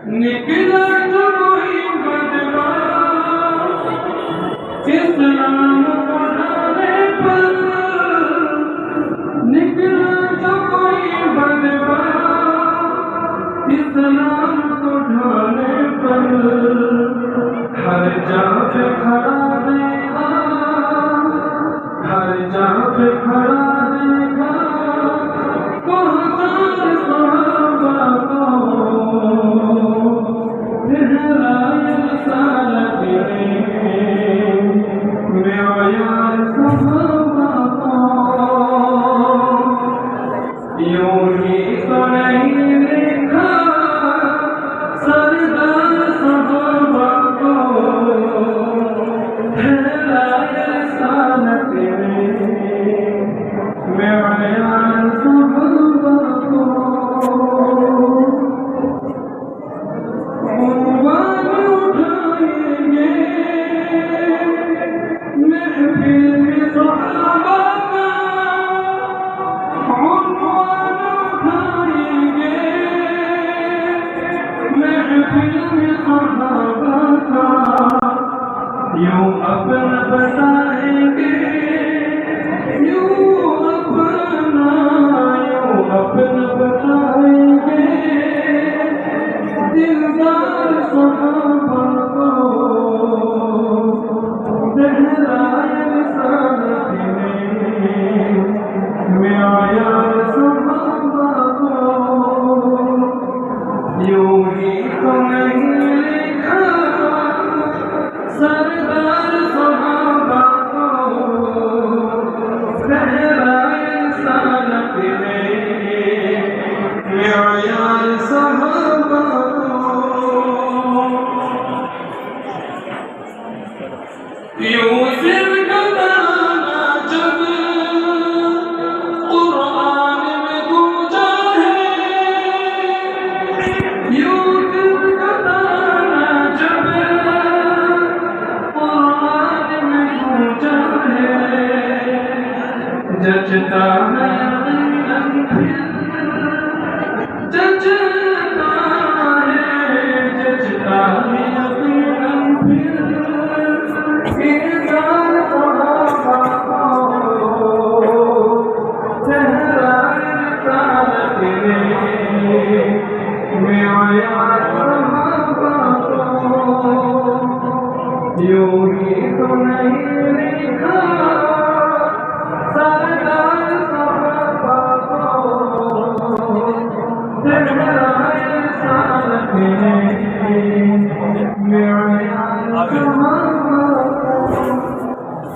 निकला जो कोई बदमाश इस्लाम पढ़ाने पर, निकला जो कोई बदमाश इस्लाम को ढाने पर, हर जहाँ पे खड़ा देखा, हर जहाँ पे खड़ा देखा यूं अपना बताएंगे, यूं अपना बताएंगे दिलदार सहाबा को, ज़हराए रिसालत में आया सहाबा को, यूं ही तो नहीं लिखा सरदार सहाबा को, ज़हराए रिसालत में आया सहाबा को, यूं सिर कदाना जब कुरान में गूंजा है, यूं सिर कदाना जब कुरान में गूंजा है, जचता है जचता है, जचता है यकीनन फिर इरशाद सहाबा को, ज़हराए रिसालत में आया सहाबा को, यूं ही तो नहीं लिखा सरदार सहाबा को, ज़हराए रिसालत में